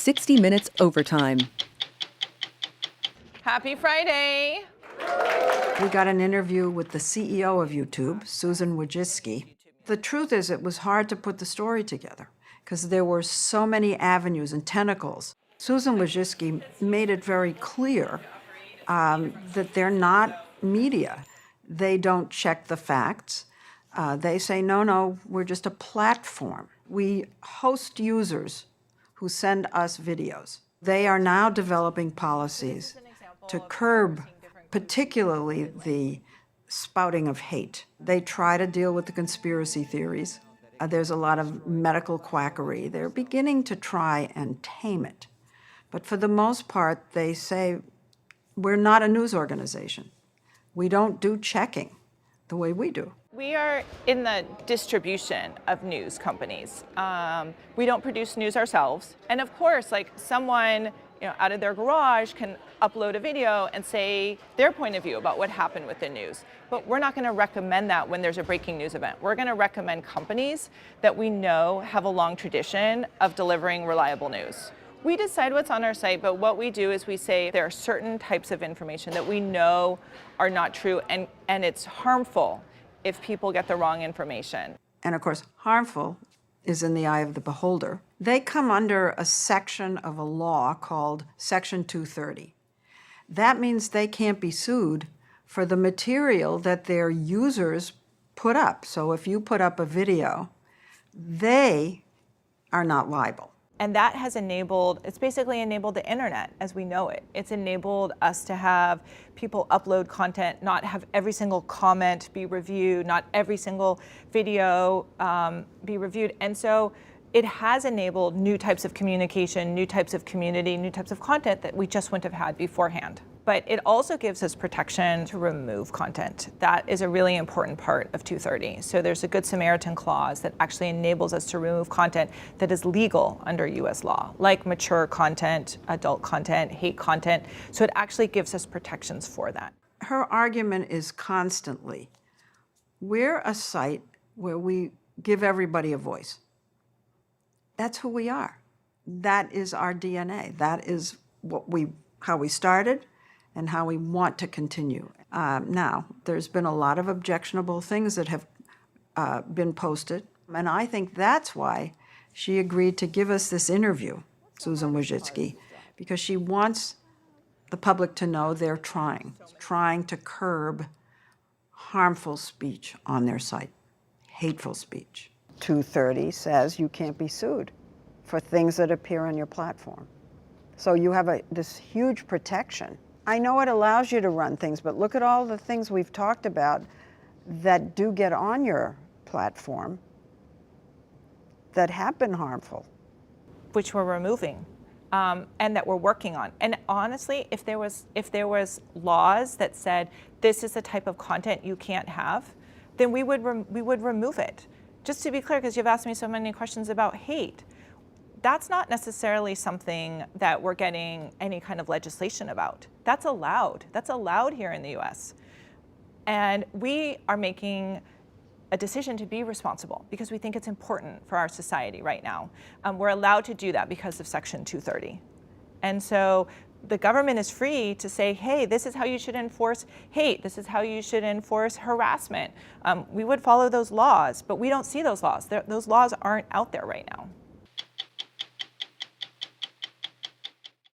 60 Minutes Overtime. Happy Friday. We got an interview with the CEO of YouTube, Susan Wojcicki. The truth is it was hard to put the story together because there were so many avenues and tentacles. Susan Wojcicki made it very clear that they're not media. They don't check the facts. They say, no, we're just a platform. We host users who send us videos. They are now developing policies to curb particularly the spouting of hate. They try to deal with the conspiracy theories. There's a lot of medical quackery. They're beginning to try and tame it. But for the most part, they say, we're not a news organization. We don't do checking the way we do. We are in the distribution of news companies. We don't produce news ourselves. And of course, like someone out of their garage can upload a video and say their point of view about what happened with the news. But we're not going to recommend that when there's a breaking news event. We're going to recommend companies that we know have a long tradition of delivering reliable news. We decide what's on our site, but what we do is we say there are certain types of information that we know are not true, and it's harmful if people get the wrong information. And of course, harmful is in the eye of the beholder. They come under a section of a law called Section 230. That means they can't be sued for the material that their users put up. So if you put up a video, they are not liable. And that has it's basically enabled the internet as we know it. It's enabled us to have people upload content, not have every single comment be reviewed, not every single video be reviewed. And so it has enabled new types of communication, new types of community, new types of content that we just wouldn't have had beforehand. But it also gives us protection to remove content. That is a really important part of 230. So there's a Good Samaritan clause that actually enables us to remove content that is legal under US law, like mature content, adult content, hate content. So it actually gives us protections for that. Her argument is constantly, we're a site where we give everybody a voice. That's who we are. That is our DNA. That is how we started and how we want to continue. Now, there's been a lot of objectionable things that have been posted, and I think that's why she agreed to give us this interview, Susan Wojcicki, because she wants the public to know they're trying to curb harmful speech on their site, hateful speech. 230 says you can't be sued for things that appear on your platform. So you have this huge protection. I know it allows you to run things, but look at all the things we've talked about that do get on your platform that have been harmful. Which we're removing and that we're working on. And honestly, if there was laws that said this is the type of content you can't have, then we would remove it. Just to be clear, because you've asked me so many questions about hate, that's not necessarily something that we're getting any kind of legislation about. That's allowed. That's allowed here in the US. And we are making a decision to be responsible because we think it's important for our society right now. We're allowed to do that because of Section 230. And so the government is free to say, hey, this is how you should enforce hate. This is how you should enforce harassment. We would follow those laws, but we don't see those laws. Those laws aren't out there right now.